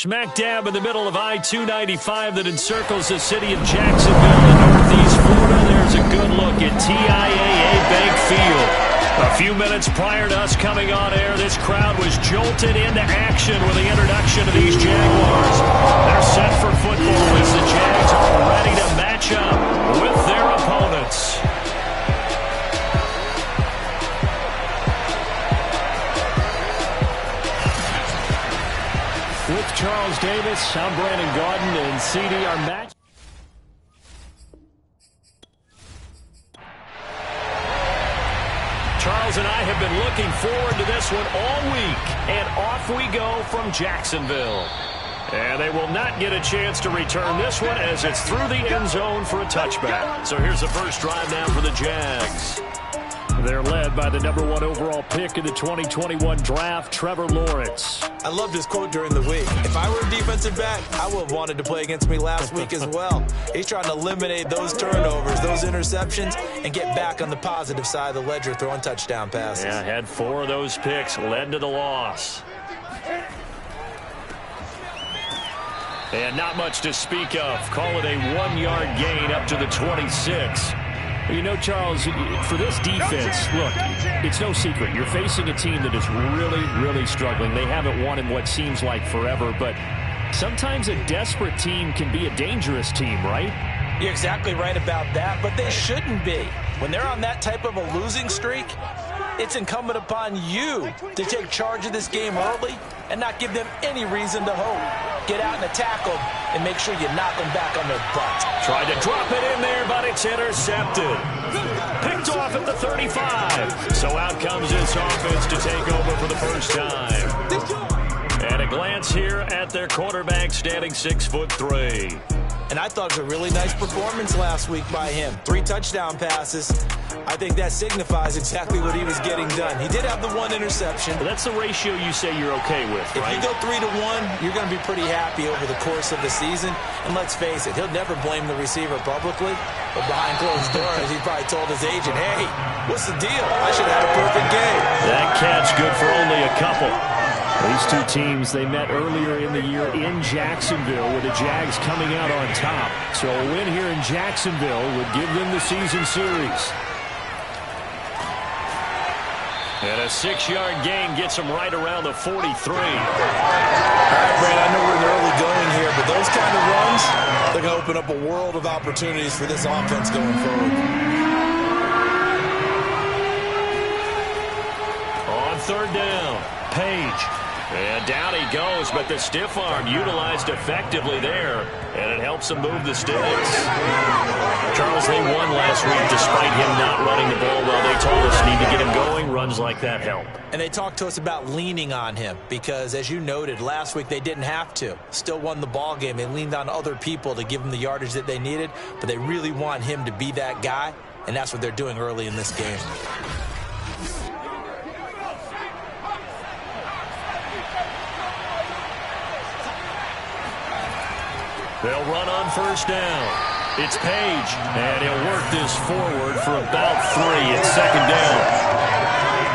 Smack dab in the middle of I-295 that encircles the city of Jacksonville in northeast Florida. There's a good look at TIAA Bank Field. A few minutes prior to us coming on air, this crowd was jolted into action with the introduction of these Jaguars. They're set for football as the Jags are ready to match up with their opponents. With Charles Davis, I'm Brandon Gaudin, and CD, our match. Charles and I have been looking forward to this one all week, and off we go from Jacksonville. And they will not get a chance to return this one as it's through the end zone for a touchback. So here's the first drive now for the Jags. They're led by the #1 overall pick in the 2021 draft, Trevor Lawrence. I loved his quote during the week. If I were a defensive back, I would have wanted to play against me last week as well. He's trying to eliminate those turnovers, those interceptions, and get back on the positive side of the ledger, throwing touchdown passes. Yeah, had 4 of those picks, led to the loss. And not much to speak of. Call it a 1-yard gain up to the 26. You know, Charles, for this defense, look, it's no secret. You're facing a team that is really, really struggling. They haven't won in what seems like forever, but sometimes a desperate team can be a dangerous team, right? You're exactly right about that, but they shouldn't be. When they're on that type of a losing streak, it's incumbent upon you to take charge of this game early and not give them any reason to hope. Get out and attack them and make sure you knock them back on their butt. Tried to drop it in there, but it's intercepted. Picked off at the 35. So out comes this offense to take over for the first time. And a glance here at their quarterback, standing 6'3". And I thought it was a really nice performance last week by him. 3 touchdown passes. I think that signifies exactly what he was getting done. He did have the 1 interception. But that's the ratio you say you're okay with, right? If you go 3-to-1, you're going to be pretty happy over the course of the season. And let's face it, he'll never blame the receiver publicly. But behind closed doors, he probably told his agent, hey, what's the deal? I should have had a perfect game. That catch good for only a couple. These two teams, they met earlier in the year in Jacksonville with the Jags coming out on top. So a win here in Jacksonville would give them the season series. And a 6-yard gain gets them right around the 43. All right, Brad, I know we're in the early going here, but those kind of runs, they're going to open up a world of opportunities for this offense going forward. On 3rd down, Page. And down he goes, but the stiff arm utilized effectively there, and it helps them move the sticks. Charles, they won last week despite him not running the ball well. They told us need to get him going. Runs like that help. And they talked to us about leaning on him because, as you noted, last week they didn't have to. Still won the ball game. They leaned on other people to give them the yardage that they needed, but they really want him to be that guy, and that's what they're doing early in this game. They'll run on 1st down. It's Page, and he'll work this forward for about 3 at 2nd down.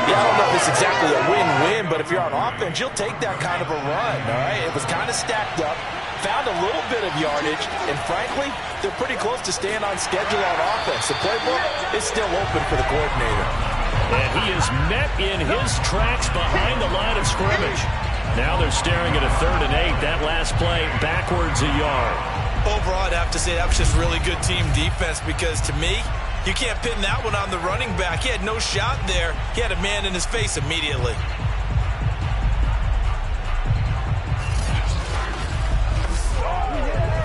Yeah, I don't know if it's exactly a win-win, but if you're on offense, you'll take that kind of a run, all right? It was kind of stacked up, found a little bit of yardage, and frankly, they're pretty close to staying on schedule on offense. The playbook is still open for the coordinator. And he is met in his tracks behind the line of scrimmage. Now they're staring at a 3rd and 8. That last play, backwards a yard. Overall, I'd have to say that was just really good team defense because, to me, you can't pin that one on the running back. He had no shot there. He had a man in his face immediately.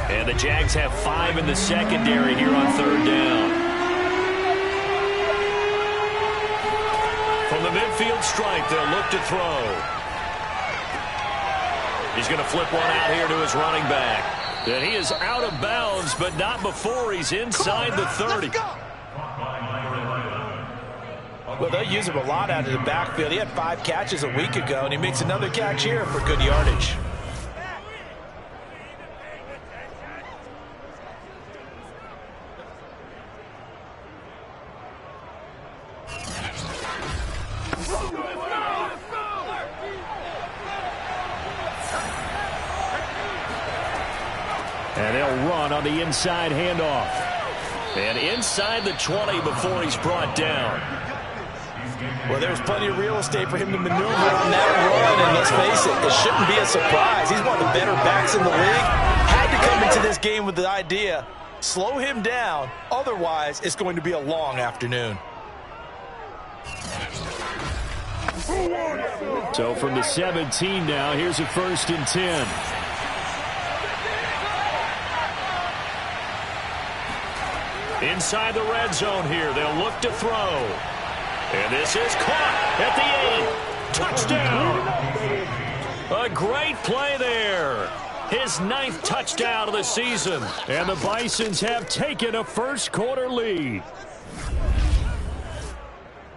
And the Jags have 5 in the secondary here on 3rd down. From the midfield stripe, they'll look to throw. He's going to flip one out here to his running back. And he is out of bounds, but not before he's inside the 30. Well, they use him a lot out of the backfield. He had 5 catches a week ago, and he makes another catch here for good yardage. will run on the inside handoff. And inside the 20 before he's brought down. Well, there's plenty of real estate for him to maneuver on that run, and let's face it, it shouldn't be a surprise. He's one of the better backs in the league. Had to come into this game with the idea, slow him down, otherwise it's going to be a long afternoon. So from the 17 now, here's a 1st and 10. Inside the red zone here, they'll look to throw. And this is caught at the 8. Touchdown! A great play there. His 9th touchdown of the season. And the Bisons have taken a first-quarter lead.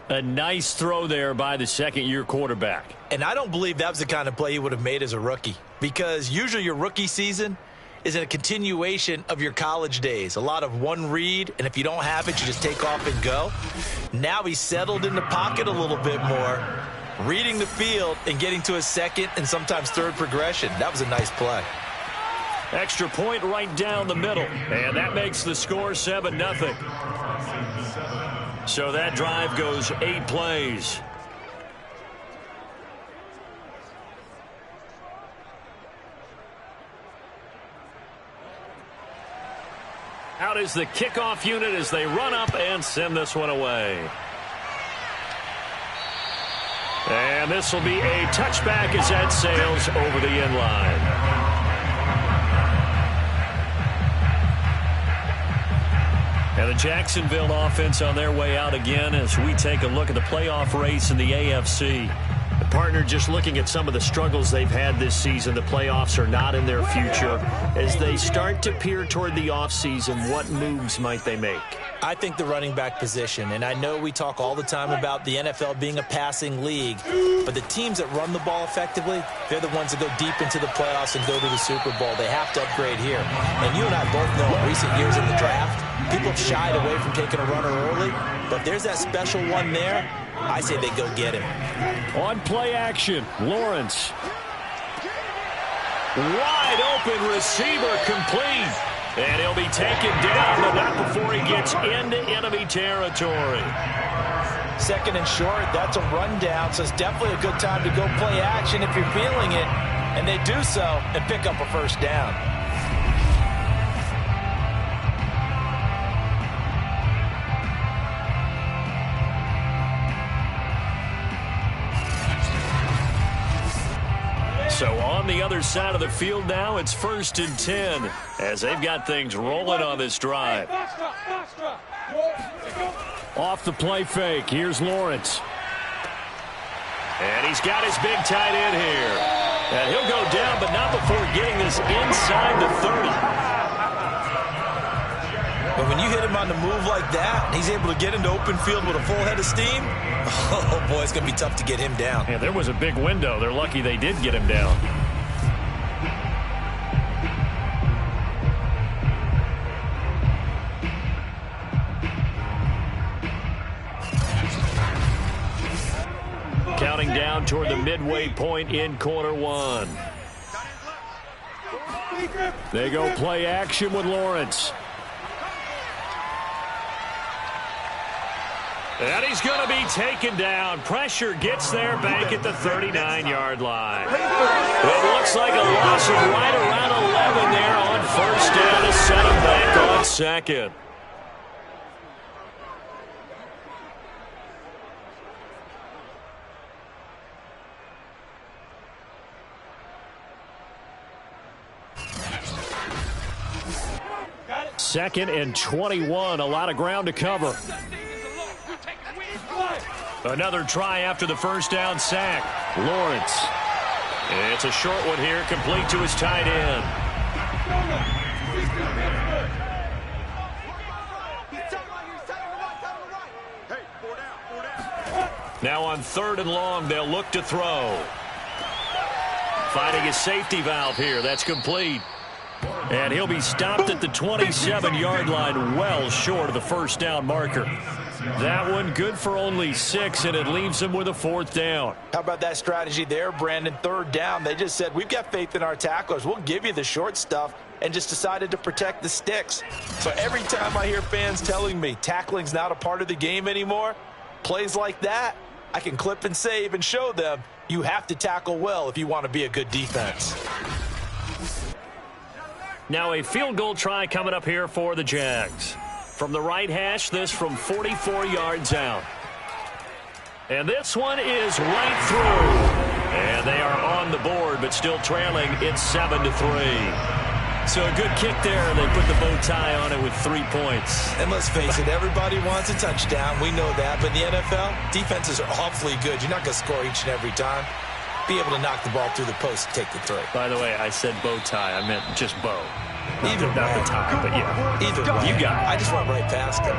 A nice throw there by the second-year quarterback. And I don't believe that was the kind of play he would have made as a rookie, because usually your rookie season is a continuation of your college days. A lot of one read, and if you don't have it, you just take off and go. Now he's settled in the pocket a little bit more, reading the field and getting to his second and sometimes third progression. That was a nice play. Extra point right down the middle, and that makes the score 7-0. So that drive goes 8 plays. Out is the kickoff unit as they run up and send this one away. And this will be a touchback as that sails over the end line. And the Jacksonville offense on their way out again as we take a look at the playoff race in the AFC. The partner, just looking at some of the struggles they've had this season, the playoffs are not in their future. As they start to peer toward the offseason, what moves might they make? I think the running back position, and I know we talk all the time about the NFL being a passing league, but the teams that run the ball effectively, they're the ones that go deep into the playoffs and go to the Super Bowl. They have to upgrade here. And you and I both know in recent years in the draft, people have shied away from taking a runner early, but if there's that special one there, I say they go get him. On play action, Lawrence. Wide open receiver complete. And he'll be taken down, but not before he gets into enemy territory. Second and short, that's a rundown, so it's definitely a good time to go play action if you're feeling it. And they do so and pick up a first down. So on the other side of the field now, it's 1st and 10 as they've got things rolling on this drive. Off the play fake, here's Lawrence. And he's got his big tight end here. And he'll go down, but not before getting this inside the 30. But when you hit him on the move like that, and he's able to get into open field with a full head of steam, oh boy, it's going to be tough to get him down. Yeah, there was a big window. They're lucky they did get him down. Counting down toward the midway point in quarter one. They go play action with Lawrence. And he's going to be taken down. Pressure gets there back at the 39-yard line. It looks like a loss of right around 11 there on first down to set him back on second. Second and 21, a lot of ground to cover. Another try after the first down sack. Lawrence. It's a short one here, complete to his tight end. Now on 3rd and long, they'll look to throw. Finding his safety valve here. That's complete. And he'll be stopped at the 27-yard line, well short of the first down marker. That one good for only 6, and it leaves them with a 4th down. How about that strategy there, Brandon? 3rd down. They just said, we've got faith in our tacklers. We'll give you the short stuff, and just decided to protect the sticks. So every time I hear fans telling me tackling's not a part of the game anymore, plays like that, I can clip and save and show them you have to tackle well if you want to be a good defense. Now a field goal try coming up here for the Jags. From the right hash, this from 44 yards out. And this one is right through. And they are on the board, but still trailing. It's 7-3. So a good kick there, and they put the bow tie on it with 3 points. And let's face it, everybody wants a touchdown. We know that. But in the NFL, defenses are awfully good. You're not going to score each and every time. Be able to knock the ball through the post and take the 3. By the way, I said bow tie. I meant just bow. Either not way. the tie, but yeah. Either way. You got it. I just went right past it.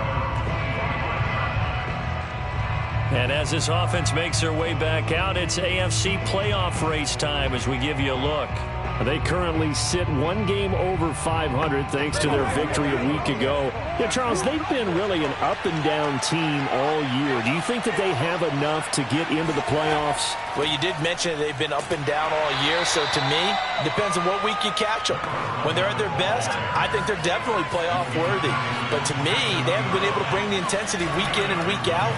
And as this offense makes their way back out, it's AFC playoff race time as we give you a look. They currently sit 1 game over 500 thanks to their victory a week ago. Yeah, Charles, they've been really an up-and-down team all year. Do you think that they have enough to get into the playoffs? Well, you did mention they've been up and down all year, so to me, it depends on what week you catch them. When they're at their best, I think they're definitely playoff worthy. But to me, they haven't been able to bring the intensity week in and week out,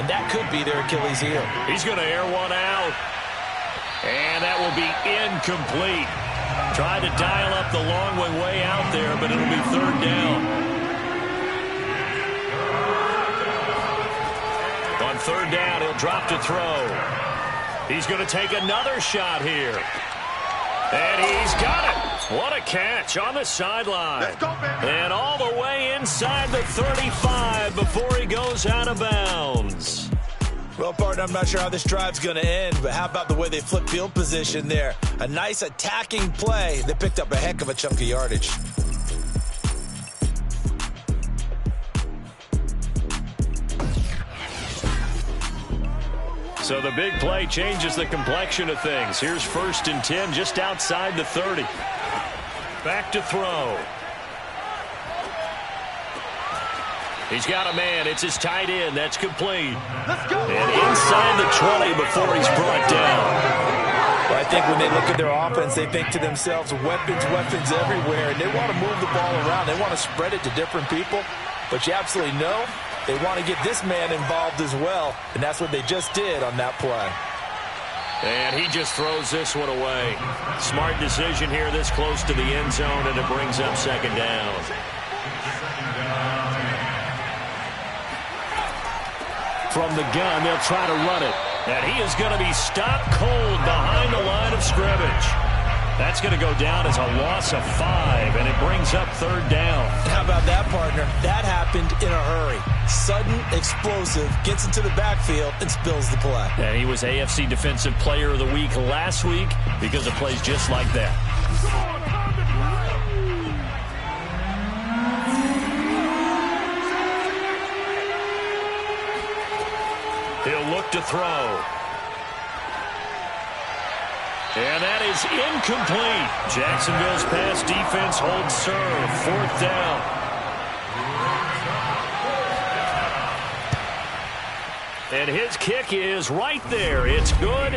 and that could be their Achilles heel. He's going to air one out. And that will be incomplete. Tried to dial up the long one way out there, but it'll be 3rd down. On 3rd down, he'll drop to throw. He's going to take another shot here. And he's got it. What a catch on the sideline. And all the way inside the 35 before he goes out of bounds. Well, partner, I'm not sure how this drive's going to end, but how about the way they flip field position there? A nice attacking play. They picked up a heck of a chunk of yardage. So the big play changes the complexion of things. Here's 1st and 10 just outside the 30. Back to throw. He's got a man. It's his tight end. That's complete. Let's go. And inside the 20 before he's brought down. Well, I think when they look at their offense, they think to themselves, weapons, weapons everywhere. And they want to move the ball around. They want to spread it to different people. But you absolutely know they want to get this man involved as well. And that's what they just did on that play. And he just throws this one away. Smart decision here this close to the end zone, and it brings up 2nd down. From the gun, they'll try to run it. And he is going to be stopped cold behind the line of scrimmage. That's going to go down as a loss of 5, and it brings up 3rd down. How about that, partner? That happened in a hurry. Sudden, explosive, gets into the backfield, and spills the play. And he was AFC Defensive Player of the Week last week because of plays just like that. He'll look to throw. And that is incomplete. Jacksonville's pass defense holds serve. 4th down. And his kick is right there. It's good.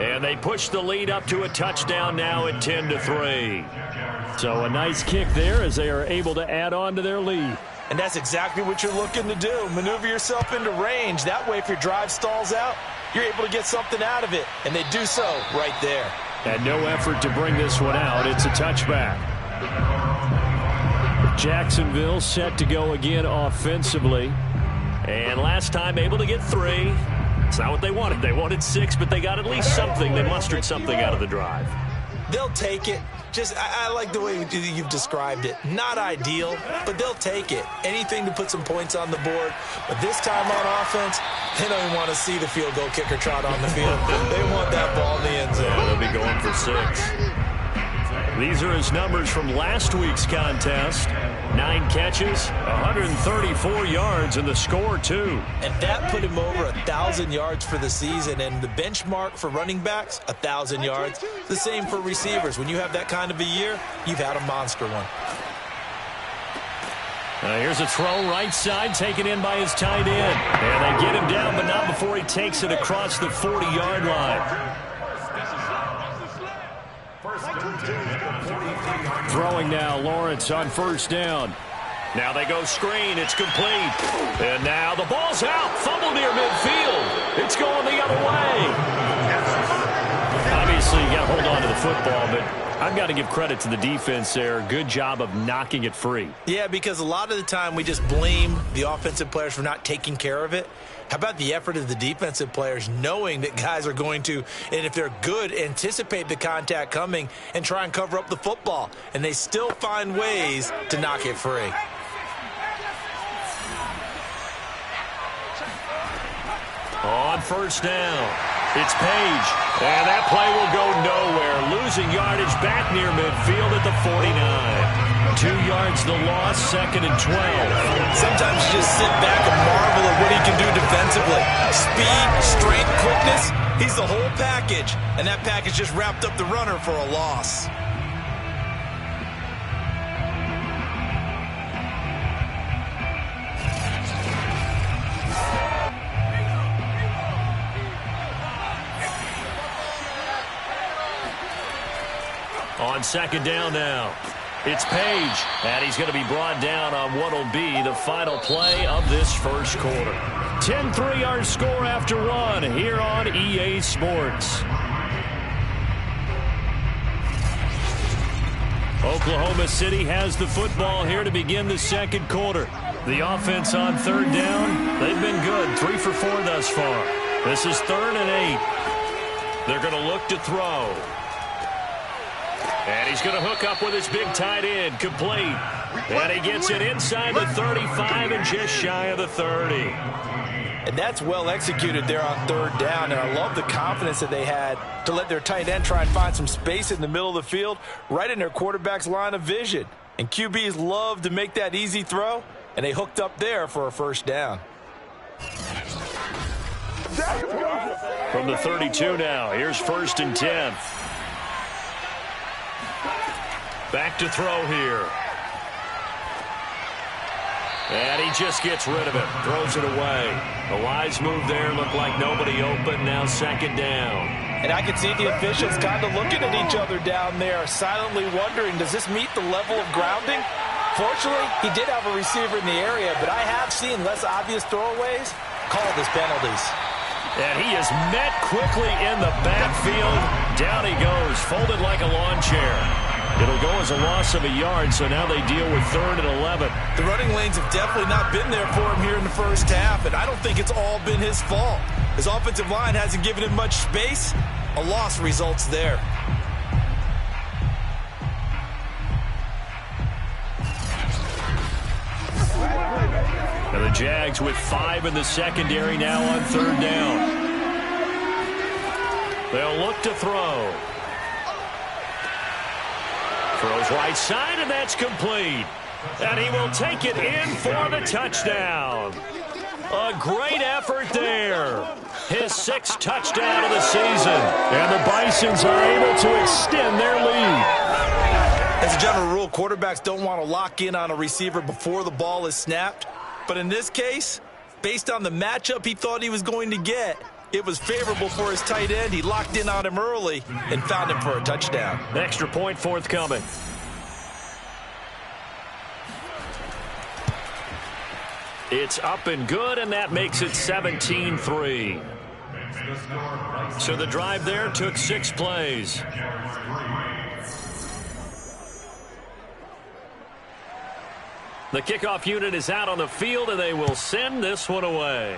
And they push the lead up to a touchdown now at 10-3. So a nice kick there as they are able to add on to their lead. And that's exactly what you're looking to do. Maneuver yourself into range. That way, if your drive stalls out, you're able to get something out of it. And they do so right there. And no effort to bring this one out. It's a touchback. Jacksonville set to go again offensively. And last time able to get 3. It's not what they wanted. They wanted 6, but they got at least something. They mustered something out of the drive. They'll take it. I like the way you've described it. Not ideal, but they'll take it. Anything to put some points on the board. But this time on offense, they don't even want to see the field goal kicker trot on the field. They want that ball in the end zone. Yeah, they'll be going for 6. These are his numbers from last week's contest. 9 catches, 134 yards, and the score, too. And that put him over 1,000 yards for the season. And the benchmark for running backs, 1,000 yards. The same for receivers. When you have that kind of a year, you've had a monster one. Here's a throw right side, taken in by his tight end. And they get him down, but not before he takes it across the 40-yard line. Throwing now, Lawrence on first down. Now they go screen. It's complete. And now the ball's out. Fumble near midfield. It's going the other way. Obviously, you got to hold on to the football, but I've got to give credit to the defense there. Good job of knocking it free. Yeah, because a lot of the time we just blame the offensive players for not taking care of it. How about the effort of the defensive players knowing that guys are going to, and if they're good, anticipate the contact coming and try and cover up the football. And they still find ways to knock it free. On first down, it's Page. And that play will go nowhere. Losing yardage back near midfield at the 49. 2 yards the loss, 2nd and 12. Sometimes you just sit back and marvel at what he can do defensively. Speed, strength, quickness, he's the whole package. And that package just wrapped up the runner for a loss. On second down now, it's Page, and he's going to be brought down on what will be the final play of this first quarter. 10-3 our score after one here on EA Sports. Oklahoma City has the football here to begin the second quarter. The offense on third down, they've been good, 3 for 4 thus far. This is 3rd and 8. They're going to look to throw. And he's going to hook up with his big tight end, complete. And he gets it inside the 35 and just shy of the 30. And that's well executed there on third down. And I love the confidence that they had to let their tight end try and find some space in the middle of the field, right in their quarterback's line of vision. And QBs love to make that easy throw, and they hooked up there for a first down. From the 32 now, here's 1st and 10. Back to throw here. And he just gets rid of it. Throws it away. A wise move there. Looked like nobody open. Now 2nd down. And I can see the officials kind of looking at each other down there, silently wondering, does this meet the level of grounding? Fortunately, he did have a receiver in the area, but I have seen less obvious throwaways called as penalties. And he is met quickly in the backfield. Down he goes, folded like a lawn chair. It'll go as a loss of a yard, so now they deal with 3rd and 11. The running lanes have definitely not been there for him here in the first half, and I don't think it's all been his fault. His offensive line hasn't given him much space. A loss results there. And the Jags with 5 in the secondary now on 3rd down. They'll look to throw. Throws right side, and that's complete. And he will take it in for the touchdown. A great effort there. His 6th touchdown of the season. And the Bisons are able to extend their lead. As a general rule, quarterbacks don't want to lock in on a receiver before the ball is snapped. But in this case, based on the matchup he thought he was going to get, it was favorable for his tight end. He locked in on him early and found him for a touchdown. Extra point forthcoming. It's up and good, and that makes it 17-3. So the drive there took 6 plays. The kickoff unit is out on the field, and they will send this one away.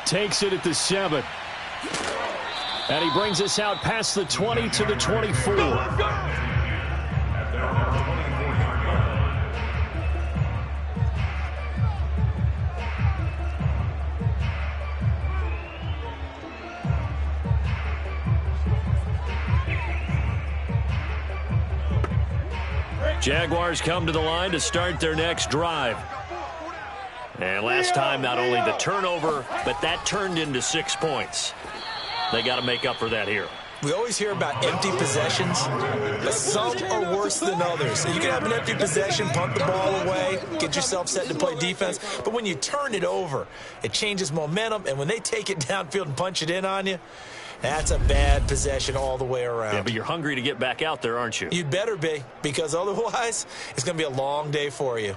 Takes it at the 7. And he brings us out past the 20 to the 24. Jaguars come to the line to start their next drive. And last time, not only the turnover, but that turned into 6 points. They got to make up for that here. We always hear about empty possessions, but some are worse than others. So you can have an empty possession, punt the ball away, get yourself set to play defense, but when you turn it over, it changes momentum, and when they take it downfield and punch it in on you, that's a bad possession all the way around. Yeah, but you're hungry to get back out there, aren't you? You'd better be, because otherwise, it's going to be a long day for you.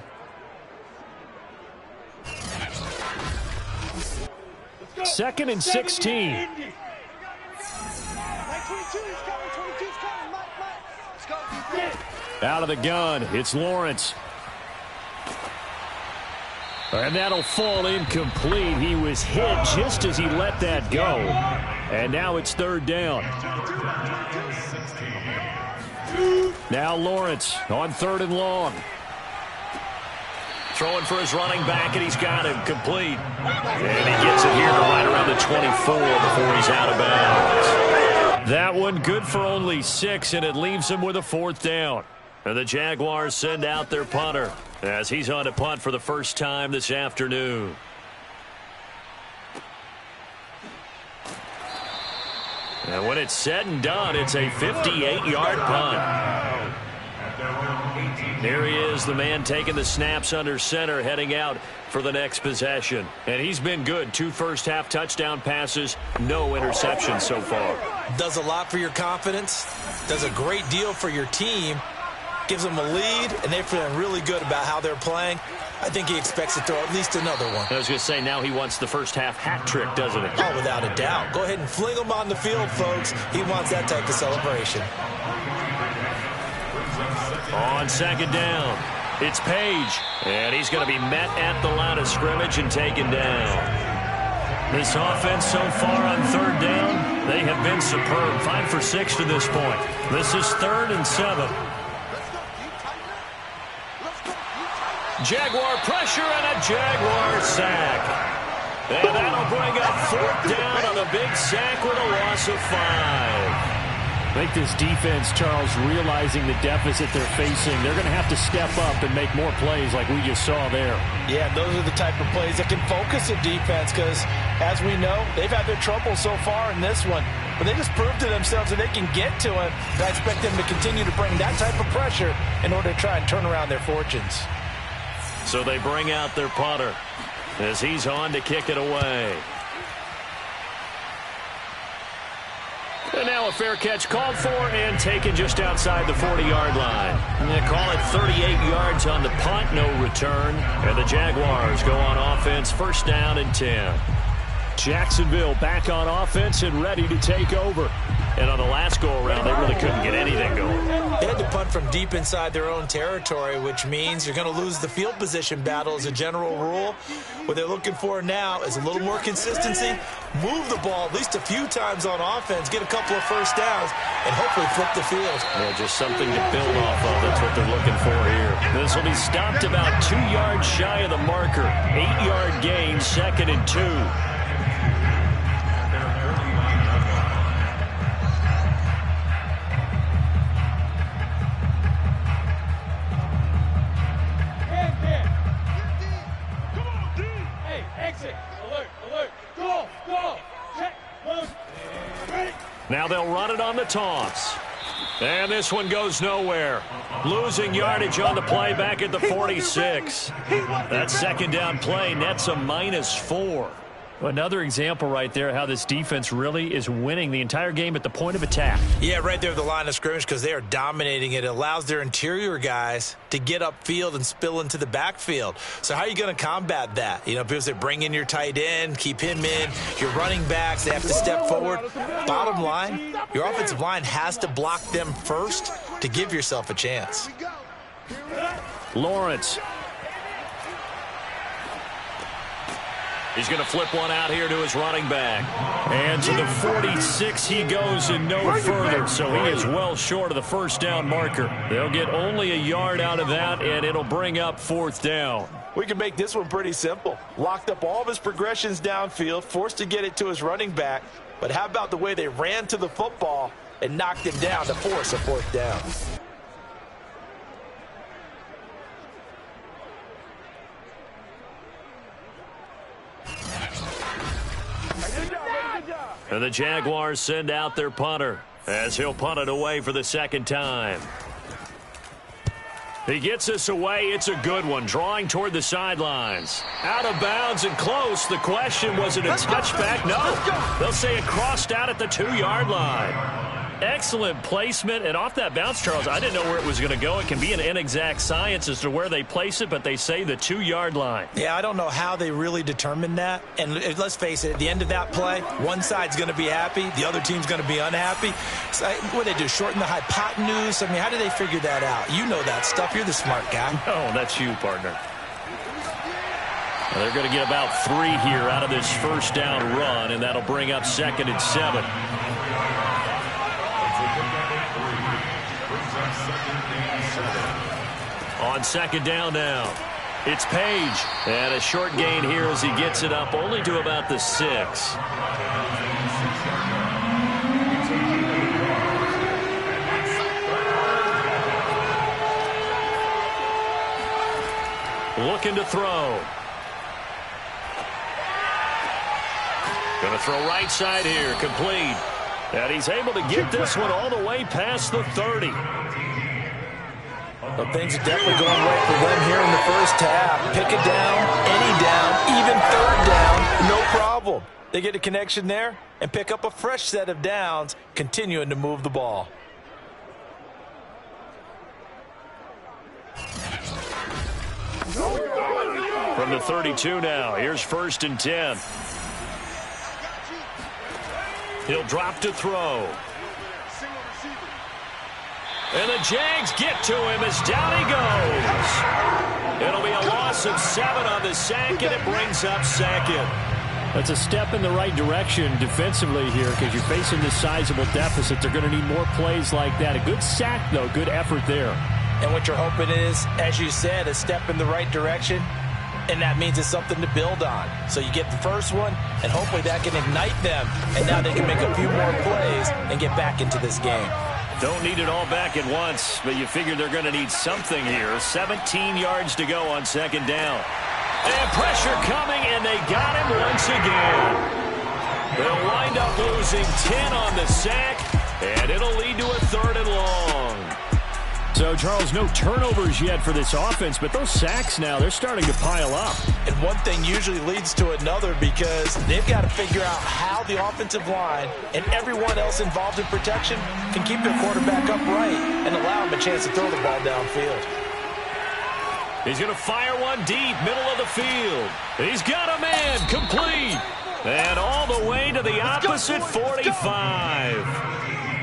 Second and 16. Out of the gun, it's Lawrence. And that'll fall incomplete. He was hit just as he let that go. And now it's third down. Now Lawrence on third and long. Throwing for his running back, and he's got him complete. And he gets it here to right around the 24 before he's out of bounds. That one good for only 6, and it leaves him with a fourth down. And the Jaguars send out their punter as he's on to punt for the first time this afternoon. And when it's said and done, it's a 58-yard punt. Here he is, the man taking the snaps under center, heading out for the next possession. And he's been good. 2 first-half touchdown passes, no interceptions so far. Does a lot for your confidence, does a great deal for your team, gives them a lead, and they're feeling really good about how they're playing. I think he expects to throw at least another one. I was going to say, now he wants the first-half hat trick, doesn't he? Oh, without a doubt. Go ahead and fling him on the field, folks. He wants that type of celebration. On second down, it's Page, and he's going to be met at the line of scrimmage and taken down. This offense so far on third down, they have been superb. 5 for 6 to this point. This is 3rd and 7. Jaguar pressure and a Jaguar sack. And that'll bring up 4th down on a big sack with a loss of 5. I think this defense, Charles, realizing the deficit they're facing, they're going to have to step up and make more plays like we just saw there. Yeah, those are the type of plays that can focus a defense because, as we know, they've had their trouble so far in this one. But they just proved to themselves that they can get to it. And I expect them to continue to bring that type of pressure in order to try and turn around their fortunes. So they bring out their punter as he's on to kick it away. And now a fair catch called for and taken just outside the 40-yard line. They call it 38 yards on the punt, no return. And the Jaguars go on offense, 1st down and 10. Jacksonville back on offense and ready to take over. And on the last go-around, they really couldn't get anything going. They had to punt from deep inside their own territory, which means you're going to lose the field position battle as a general rule. What they're looking for now is a little more consistency, move the ball at least a few times on offense, get a couple of first downs, and hopefully flip the field. Yeah, just something to build off of. That's what they're looking for here. This will be stopped about 2 yards shy of the marker. 8-yard gain, 2nd and 2. Now they'll run it on the toss. And this one goes nowhere. Losing yardage on the play back at the 46. That 2nd down play nets a -4. Another example right there how this defense really is winning the entire game at the point of attack. Yeah, right there at the line of scrimmage because they are dominating it. It allows their interior guys to get upfield and spill into the backfield. So how are you going to combat that? You know, because they bring in your tight end, keep him in. Your running backs, they have to step forward. Bottom line, your offensive line has to block them first to give yourself a chance. Lawrence. He's going to flip one out here to his running back. And to the 46 he goes and no further. So he is well short of the 1st down marker. They'll get only a yard out of that, and it'll bring up 4th down. We can make this one pretty simple. Locked up all of his progressions downfield, forced to get it to his running back. But how about the way they ran to the football and knocked him down to force a 4th down? And the Jaguars send out their punter as he'll punt it away for the second time. He gets us away. It's a good one. Drawing toward the sidelines. Out of bounds and close. The question, was it a touchback? No. They'll say it crossed out at the 2-yard line. Excellent placement. And off that bounce, Charles, I didn't know where it was going to go. It can be an inexact science as to where they place it, but they say the 2-yard line. Yeah, I don't know how they really determined that. And let's face it, at the end of that play, one side's going to be happy, the other team's going to be unhappy. So, what do they do, shorten the hypotenuse? I mean, how do they figure that out? You know that stuff. You're the smart guy. Oh, that's you, partner. Well, they're going to get about 3 here out of this first down run, and that'll bring up 2nd and 7. On 2nd down now, it's Page. And a short gain here as he gets it up only to about the 6. Looking to throw. Going to throw right side here, complete. And he's able to get this one all the way past the 30. Well, things are definitely going right for them here in the first half. Pick it down, any down, even 3rd down, no problem. They get a connection there and pick up a fresh set of downs, continuing to move the ball. From the 32 now, here's 1st and 10. He'll drop to throw. And the Jags get to him as down he goes. It'll be a loss of 7 on the sack, and it brings up 2nd. That's a step in the right direction defensively here because you're facing this sizable deficit. They're going to need more plays like that. A good sack, though. Good effort there. And what you're hoping is, as you said, a step in the right direction, and that means it's something to build on. So you get the first one, and hopefully that can ignite them, and now they can make a few more plays and get back into this game. Don't need it all back at once, but you figure they're going to need something here. 17 yards to go on 2nd down. And pressure coming, and they got him once again. They'll wind up losing 10 on the sack, and it'll lead to a 3rd and long. So, Charles, no turnovers yet for this offense, but those sacks now, they're starting to pile up. And one thing usually leads to another because they've got to figure out how the offensive line and everyone else involved in protection can keep their quarterback upright and allow him a chance to throw the ball downfield. He's going to fire one deep, middle of the field. He's got a man, complete. And all the way to the opposite 45.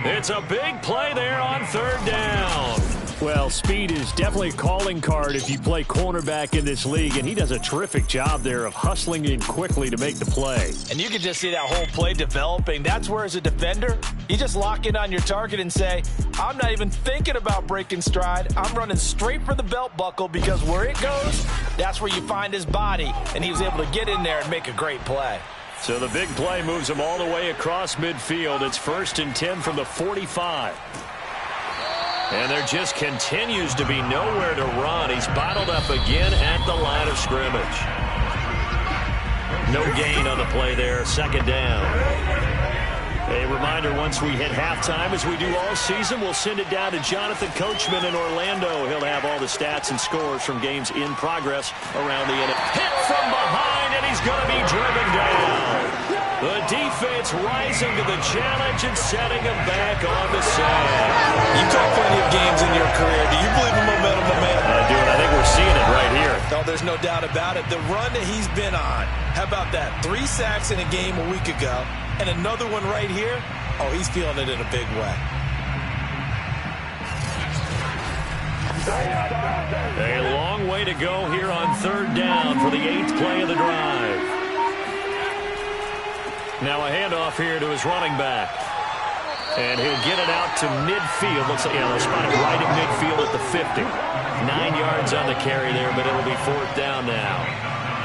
It's a big play there on 3rd down. Well, speed is definitely a calling card if you play cornerback in this league, and he does a terrific job there of hustling in quickly to make the play. And you can just see that whole play developing. That's where, as a defender, you just lock in on your target and say, I'm not even thinking about breaking stride. I'm running straight for the belt buckle because where it goes, that's where you find his body. And he was able to get in there and make a great play. So the big play moves him all the way across midfield. It's 1st and 10 from the 45. And there just continues to be nowhere to run. He's bottled up again at the line of scrimmage. No gain on the play there. 2nd down. A reminder, once we hit halftime, as we do all season, we'll send it down to Jonathan Coachman in Orlando. He'll have all the stats and scores from games in progress around the NFL. Hit from behind, and he's going to be driven down. The defense rising to the challenge and setting him back on the sand. You've played plenty of games in your career. Do you believe in momentum, my man? I do, and I think we're seeing it right here. No, there's no doubt about it. The run that he's been on, how about that? 3 sacks in a game a week ago, and another one right here. Oh, he's feeling it in a big way. A long way to go here on 3rd down for the 8th play of the drive. Now a handoff here to his running back. And he'll get it out to midfield. Looks like they'll spot it right at midfield at the 50. 9 yards on the carry there, but it'll be 4th down now.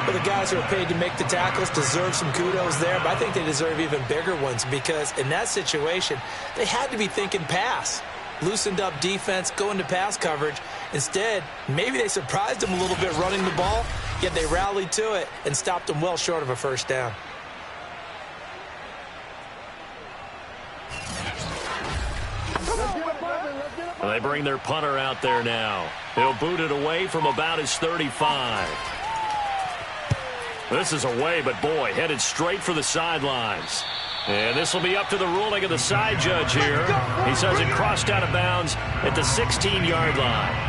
Well, the guys who are paid to make the tackles deserve some kudos there, but I think they deserve even bigger ones because in that situation, they had to be thinking pass. Loosened up defense, going to pass coverage. Instead, maybe they surprised him a little bit running the ball, yet they rallied to it and stopped him well short of a 1st down. They bring their punter out there now. He'll boot it away from about his 35. This is away, but boy, headed straight for the sidelines. And this will be up to the ruling of the side judge here. He says it crossed out of bounds at the 16-yard line.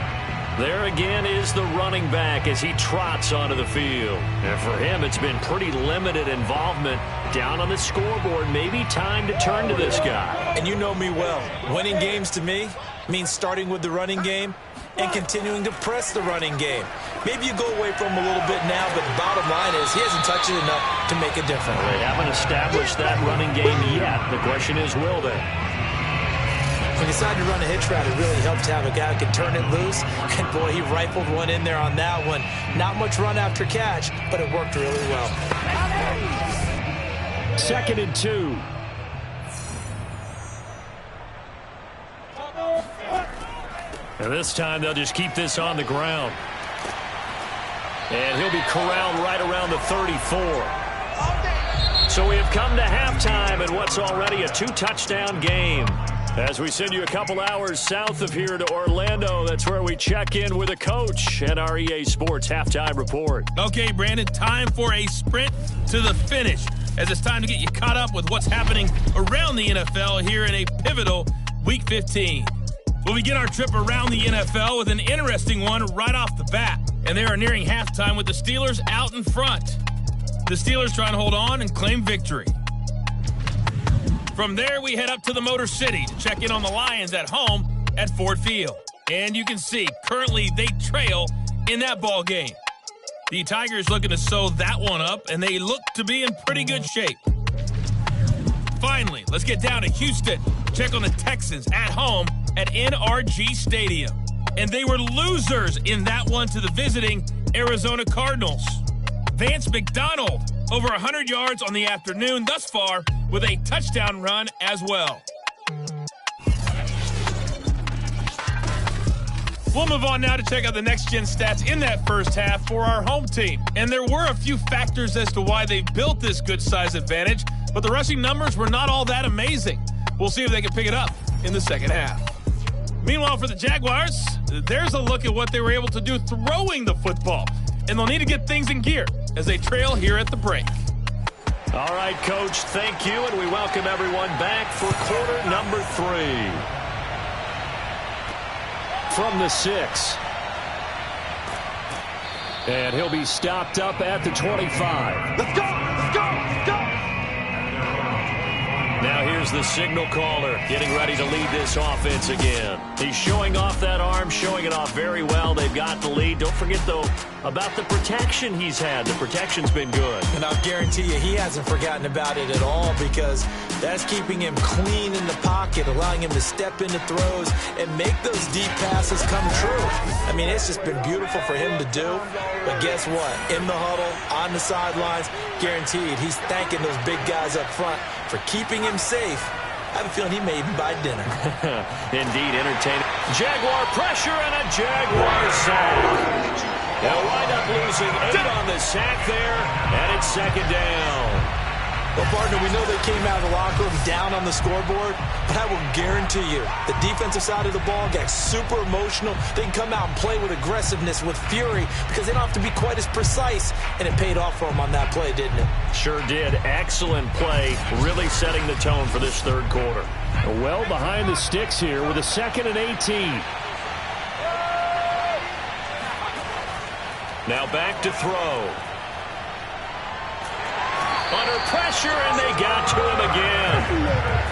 There again is the running back as he trots onto the field. And for him, it's been pretty limited involvement down on the scoreboard. Maybe time to turn to this guy. And you know me well. Winning games to me means starting with the running game and continuing to press the running game. Maybe you go away from him a little bit now, but the bottom line is he hasn't touched it enough to make a difference. They haven't established that running game yet. The question is, will they? When he decided to run a hitch route, it really helped to have a guy who could turn it loose. And, boy, he rifled one in there on that one. Not much run after catch, but it worked really well. 2nd and 2. And this time they'll just keep this on the ground. And he'll be corralled right around the 34. So we have come to halftime in what's already a 2-touchdown game. As we send you a couple hours south of here to Orlando, that's where we check in with a coach and our EA Sports Halftime Report. Okay, Brandon, time for a sprint to the finish, as it's time to get you caught up with what's happening around the NFL here in a pivotal Week 15. We'll begin our trip around the NFL with an interesting one right off the bat. And they are nearing halftime with the Steelers out in front. The Steelers trying to hold on and claim victory. From there, we head up to the Motor City to check in on the Lions at home at Ford Field. And you can see, currently, they trail in that ball game. The Tigers looking to sew that one up, and they look to be in pretty good shape. Finally, let's get down to Houston. Check on the Texans at home at NRG Stadium. And they were losers in that one to the visiting Arizona Cardinals. Vance McDonald, over 100 yards on the afternoon thus far with a touchdown run as well. We'll move on now to check out the next-gen stats in that first half for our home team. And there were a few factors as to why they built this good size advantage, but the rushing numbers were not all that amazing. We'll see if they can pick it up in the second half. Meanwhile, for the Jaguars, there's a look at what they were able to do throwing the football. And they'll need to get things in gear as they trail here at the break. All right, Coach, thank you, and we welcome everyone back for quarter number 3. From the 6. And he'll be stopped up at the 25. Let's go! Let's go! Let's go! Now here's the signal caller getting ready to lead this offense again. He's showing off that arm, showing it off very well. They've got the lead. Don't forget, though, about the protection he's had. The protection's been good. And I'll guarantee you he hasn't forgotten about it at all, because that's keeping him clean in the pocket, allowing him to step into throws and make those deep passes come true. I mean, it's just been beautiful for him to do. But guess what? In the huddle, on the sidelines, guaranteed he's thanking those big guys up front for keeping him safe. I have a feeling he may even buy dinner. Indeed, entertaining. Jaguar pressure and a Jaguar sack. They'll wind up losing 8 on the sack there, and it's second down. Well, partner, we know they came out of the locker room down on the scoreboard, but I will guarantee you the defensive side of the ball got super emotional. They can come out and play with aggressiveness, with fury, because they don't have to be quite as precise, and it paid off for them on that play, didn't it? Sure did. Excellent play, really setting the tone for this third quarter. Well behind the sticks here with a 2nd and 18. Now back to throw. Under pressure, and they got to him again.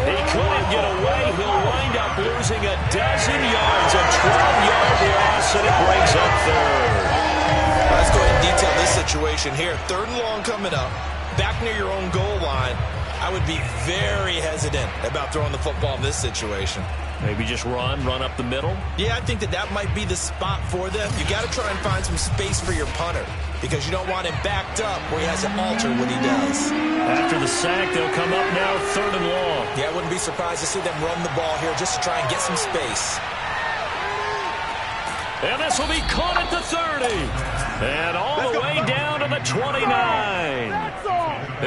He couldn't get away. He'll wind up losing a dozen yards, a 12-yard loss, and it brings up third. Let's go ahead and detail this situation here. 3rd and long coming up, back near your own goal line. I would be very hesitant about throwing the football in this situation. Maybe just run up the middle? Yeah, I think that might be the spot for them. You got to try and find some space for your punter, because you don't want him backed up where he has to alter what he does. After the sack, they'll come up now 3rd and long. Yeah, I wouldn't be surprised to see them run the ball here just to try and get some space. And this will be caught at the 30. And all the way down to the 29.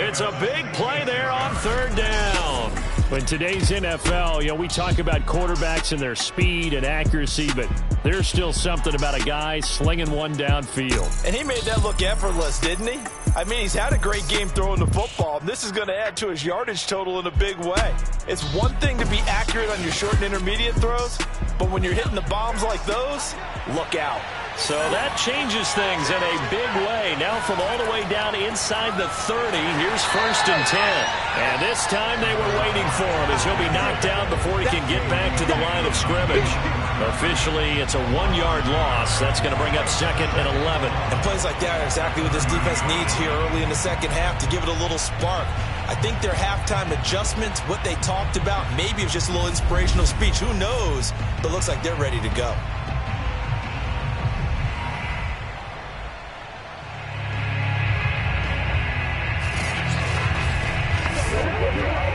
It's a big play there on 3rd down. In today's NFL, we talk about quarterbacks and their speed and accuracy, but there's still something about a guy slinging one downfield. And he made that look effortless, didn't he? I mean, he's had a great game throwing the football. This is going to add to his yardage total in a big way. It's one thing to be accurate on your short and intermediate throws, but when you're hitting the bombs like those, look out. So that changes things in a big way. Now from all the way down inside the 30, here's 1st and 10. And this time they were waiting for him as he'll be knocked down before he can get back to the line of scrimmage. Officially, it's a 1-yard loss. That's going to bring up 2nd and 11. And plays like that are exactly what this defense needs here early in the second half to give it a little spark. I think their halftime adjustments, what they talked about, maybe it's just a little inspirational speech. Who knows? But it looks like they're ready to go.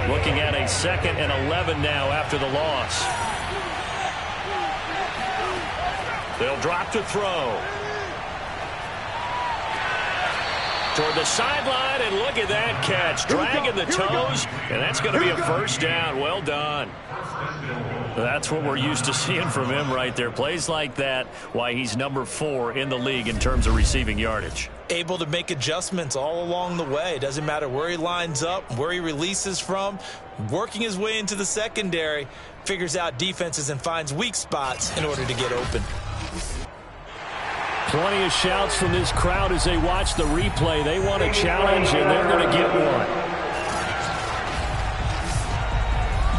Looking at a 2nd and 11 now after the loss. They'll drop to throw. Toward the sideline, and look at that catch. Dragging the toes, and that's going to be a first down. Well done. That's what we're used to seeing from him right there. Plays like that, why he's number 4 in the league in terms of receiving yardage. Able to make adjustments all along the way. Doesn't matter where he lines up, where he releases from. Working his way into the secondary, figures out defenses and finds weak spots in order to get open. Plenty of shouts from this crowd as they watch the replay. They want a challenge, and they're going to get one.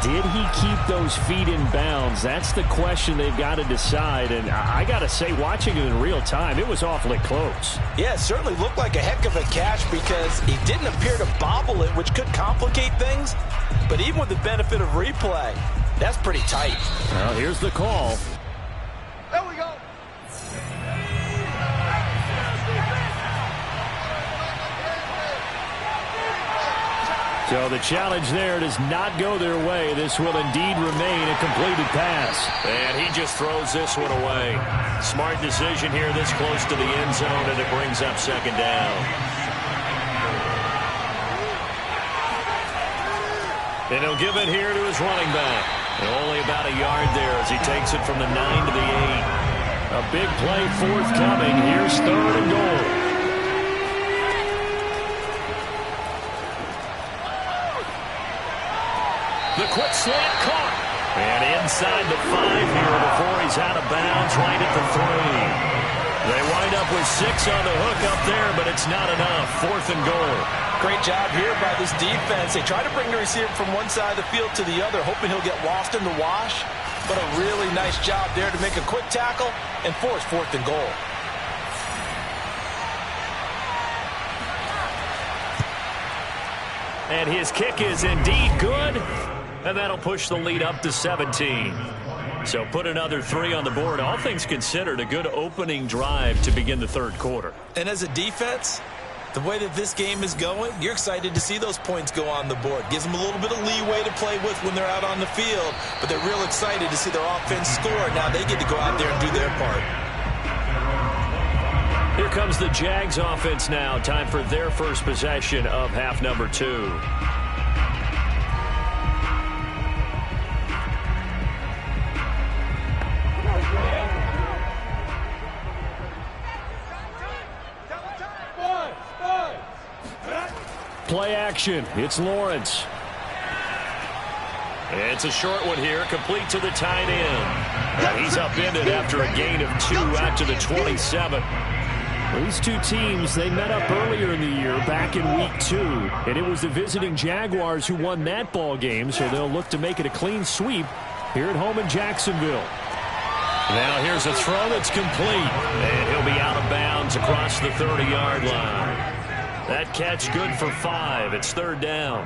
Did he keep those feet in bounds? That's the question they've got to decide. And I got to say, watching it in real time, it was awfully close. Yeah, it certainly looked like a heck of a catch because he didn't appear to bobble it, which could complicate things. But even with the benefit of replay, that's pretty tight. Well, here's the call. There we go. So the challenge there does not go their way. This will indeed remain a completed pass. And he just throws this one away. Smart decision here this close to the end zone, and it brings up 2nd down. And he'll give it here to his running back. And only about a yard there as he takes it from the 9 to the 8. A big play forthcoming. Here's 3rd and goal. The quick slant caught. And inside the 5 here before he's out of bounds right at the 3. They wind up with 6 on the hook up there, but it's not enough. 4th and goal. Great job here by this defense. They try to bring the receiver from one side of the field to the other, hoping he'll get lost in the wash. But a really nice job there to make a quick tackle and force 4th and goal. And his kick is indeed good. And that'll push the lead up to 17. So put another 3 on the board. All things considered, a good opening drive to begin the 3rd quarter. And as a defense, the way that this game is going, you're excited to see those points go on the board. Gives them a little bit of leeway to play with when they're out on the field. But they're real excited to see their offense score. Now they get to go out there and do their part. Here comes the Jags offense now. Time for their first possession of half number 2. Play action. It's Lawrence. It's a short one here, complete to the tight end. And he's upended after a gain of 2 out to the 27. These two teams, they met up earlier in the year, back in week 2. And it was the visiting Jaguars who won that ball game, so they'll look to make it a clean sweep here at home in Jacksonville. Now here's a throw that's complete. And he'll be out of bounds across the 30-yard line. That catch good for 5. It's 3rd down.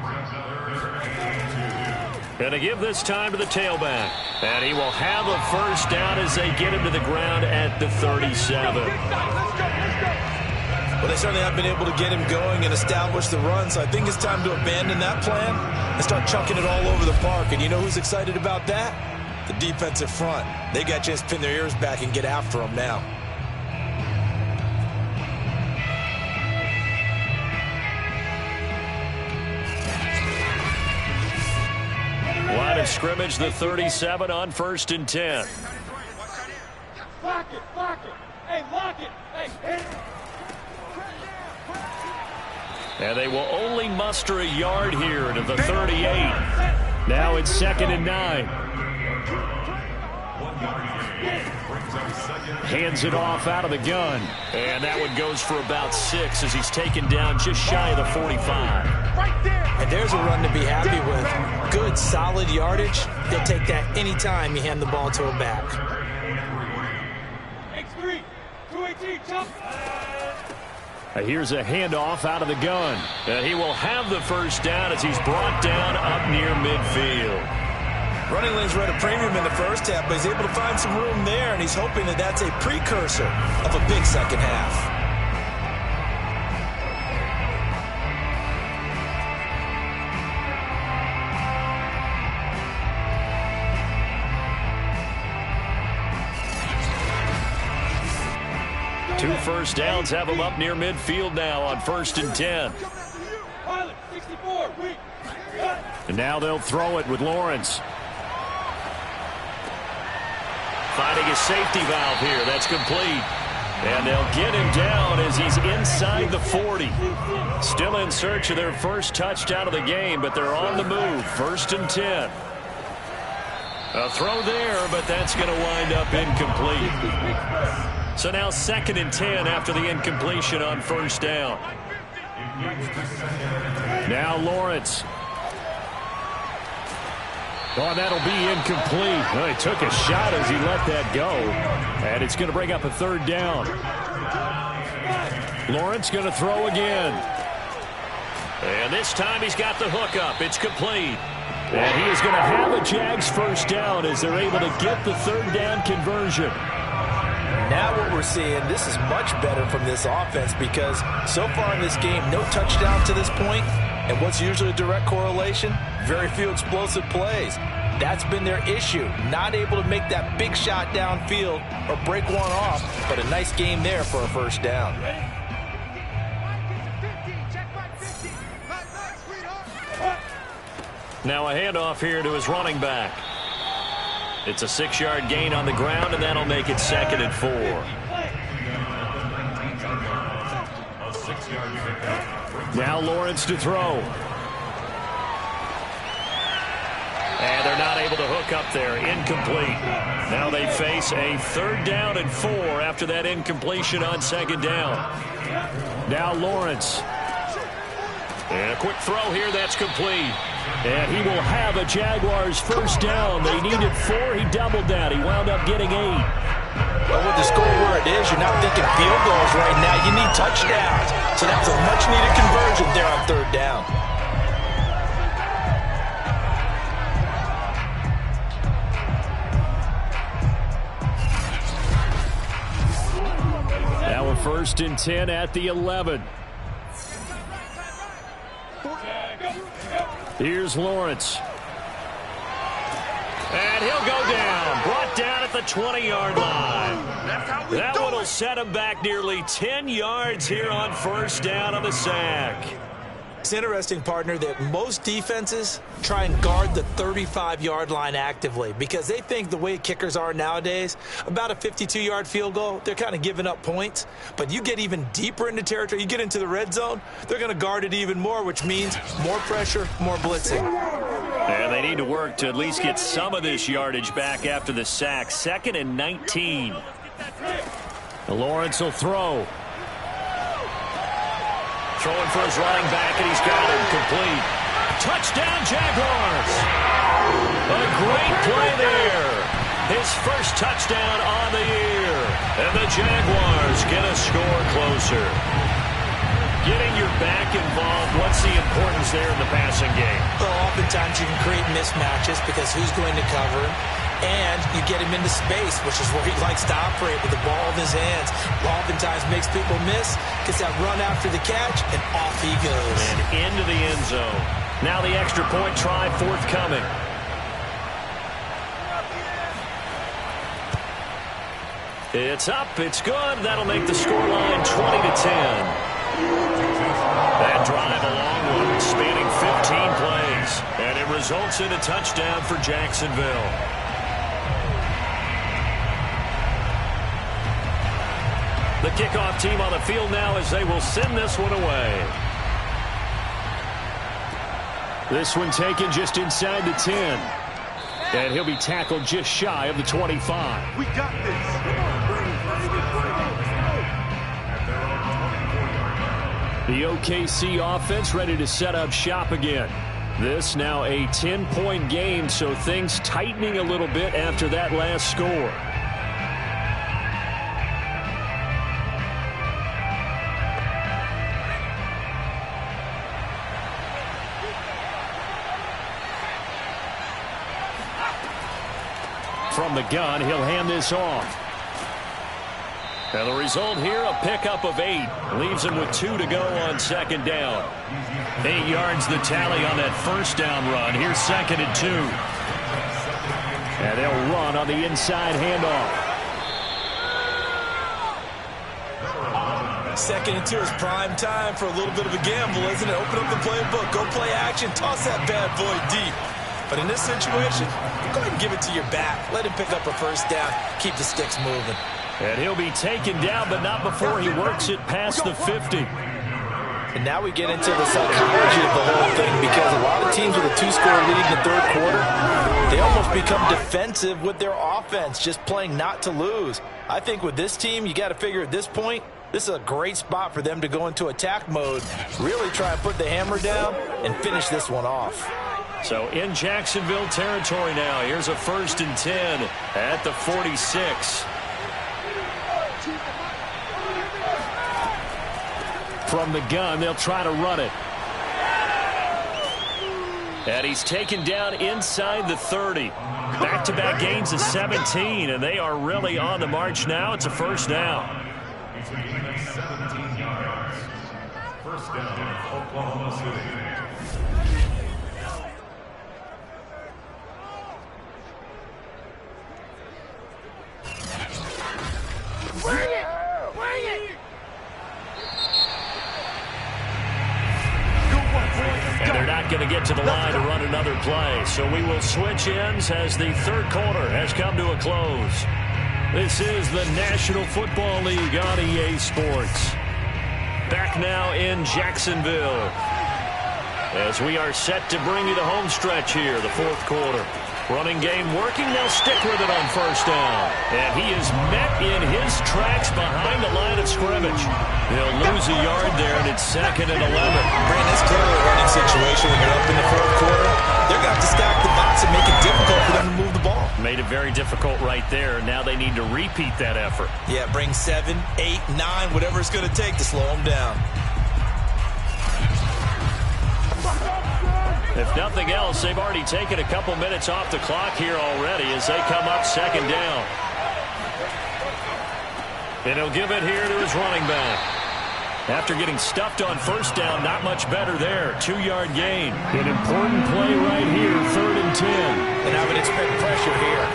Going to give this time to the tailback. And he will have a first down as they get him to the ground at the 37. Well, they certainly have been able to get him going and establish the run, so I think it's time to abandon that plan and start chunking it all over the park. And you know who's excited about that? The defensive front. They got a chance to pin their ears back and get after him now. of scrimmage, the 37 on 1st and 10. Lock it, lock it. Hey, lock it. Hey, hit it. And they will only muster a yard here to the 38. Now it's 2nd and 9. Hands it off out of the gun. And that one goes for about 6 as he's taken down just shy of the 45. And there's a run to be happy with. Good, solid yardage. They'll take that anytime you hand the ball to a back. X3, 218, jump. Here's a handoff out of the gun. And he will have the first down as he's brought down up near midfield. Running lanes were at a premium in the first half, but he's able to find some room there, and he's hoping that that's a precursor of a big second half. Two first downs have him up near midfield now on 1st and 10. Pilot, 64, weak. And now they'll throw it with Lawrence. Finding a safety valve here. That's complete. And they'll get him down as he's inside the 40. Still in search of their first touchdown of the game, but they're on the move. 1st and 10. A throw there, but that's going to wind up incomplete. So now 2nd and 10 after the incompletion on 1st down. Now Lawrence. Oh, that'll be incomplete. Well, he took a shot as he let that go. And it's going to bring up a 3rd down. Lawrence going to throw again. And this time he's got the hook up. It's complete. And he is going to have a Jags first down as they're able to get the 3rd down conversion. Now what we're seeing, this is much better from this offense because so far in this game, no touchdown to this point. And what's usually a direct correlation? Very few explosive plays. That's been their issue. Not able to make that big shot downfield or break one off, but a nice game there for a first down. Now a handoff here to his running back. It's a 6-yard gain on the ground, and that'll make it 2nd and 4. Now Lawrence to throw. And they're not able to hook up there. Incomplete. Now they face a 3rd down and 4 after that incompletion on 2nd down. Now Lawrence. And a quick throw here. That's complete. And he will have a Jaguars first down. They needed 4. He doubled that. He wound up getting 8. Well, with the score where it is, you're not thinking field goals right now. You need touchdowns. So that's a much-needed conversion there on 3rd down. Now a 1st and 10 at the 11. Here's Lawrence. And he'll go down. Brought down at the 20-yard line. That one will set him back nearly 10 yards here on 1st down on the sack. It's interesting, partner, that most defenses try and guard the 35-yard line actively because they think the way kickers are nowadays, about a 52-yard field goal, they're kind of giving up points. But you get even deeper into territory, you get into the red zone, they're going to guard it even more, which means more pressure, more blitzing. And they need to work to at least get some of this yardage back after the sack. 2nd and 19. Lawrence will throw. Throwing for his running back, and he's got him complete. Touchdown, Jaguars! A great play there. His first touchdown on the year. And the Jaguars get a score closer. Getting your back involved, what's the importance there in the passing game? Well, oftentimes you can create mismatches because who's going to cover him? And you get him into space, which is where he likes to operate with the ball in his hands. Oftentimes makes people miss, gets that run after the catch, and off he goes. And into the end zone. Now the extra point try forthcoming. It's up, it's good. That'll make the scoreline 20-10. That drive, a long one, spanning 15 plays. And it results in a touchdown for Jacksonville. The kickoff team on the field now as they will send this one away. This one taken just inside the 10. And he'll be tackled just shy of the 25. We got this. The OKC offense ready to set up shop again. This now a 10-point game, so things tightening a little bit after that last score. From the gun, he'll hand this off. And the result here, a pickup of 8. Leaves him with 2 to go on second down. 8 yards the tally on that first down run. Here's 2nd and 2. And they'll run on the inside handoff. 2nd and 2 is prime time for a little bit of a gamble, isn't it? Open up the playbook, go play action, toss that bad boy deep. But in this situation, go ahead and give it to your back. Let him pick up a first down, keep the sticks moving. And he'll be taken down, but not before he works it past the 50. And now we get into the psychology of the whole thing, because a lot of teams with a 2-score lead in the third quarter, they almost become defensive with their offense, just playing not to lose. I think with this team, you got to figure at this point, this is a great spot for them to go into attack mode, really try and put the hammer down and finish this one off. So in Jacksonville territory now, here's a 1st and 10 at the 46. From the gun, they'll try to run it. And he's taken down inside the 30. Back-to-back gains of 17, and they are really on the march now. It's a first down. First down, Oklahoma City. Bring it! Bring it! And they're not going to get to the line to run another play. So we will switch ends as the third quarter has come to a close. This is the National Football League on EA Sports. Back now in Jacksonville as we are set to bring you the home stretch here, the fourth quarter. Running game working. They'll stick with it on first down. And he is met in his tracks behind the line of scrimmage. He'll lose a yard there, and it's 2nd and 11. Brandon, it's clearly a running situation when you're up in the fourth quarter. They're going to have to stack the box and make it difficult for them to move the ball. Made it very difficult right there. Now they need to repeat that effort. Yeah, bring 7, 8, 9, whatever it's going to take to slow them down. If nothing else, they've already taken a couple minutes off the clock here already as they come up 2nd down. And he'll give it here to his running back. After getting stuffed on first down, not much better there. 2-yard gain. An important play right here, 3rd and 10. And I would expect pressure here.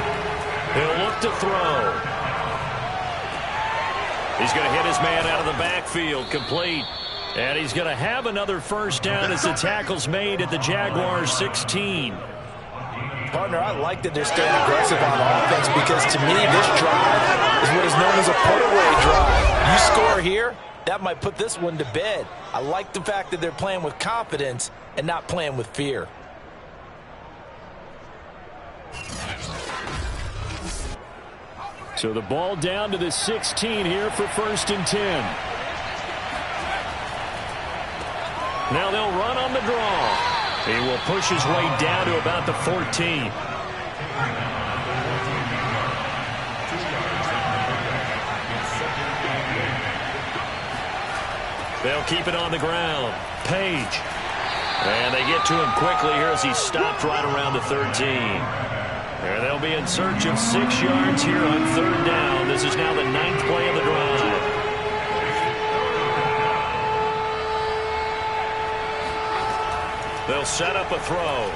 He'll look to throw. He's going to hit his man out of the backfield, complete. And he's going to have another first down as the tackle's made at the Jaguars 16. Partner, I like that they're staying aggressive on offense, because to me this drive is what is known as a put-away drive. You score here, that might put this one to bed. I like the fact that they're playing with confidence and not playing with fear. So the ball down to the 16 here for 1st and 10. Now they'll run on the draw. He will push his way down to about the 14. They'll keep it on the ground. Page. And they get to him quickly here as he stopped right around the 13. And they'll be in search of 6 yards here on 3rd down. This is now the 9th play of the drive. They'll set up a throw.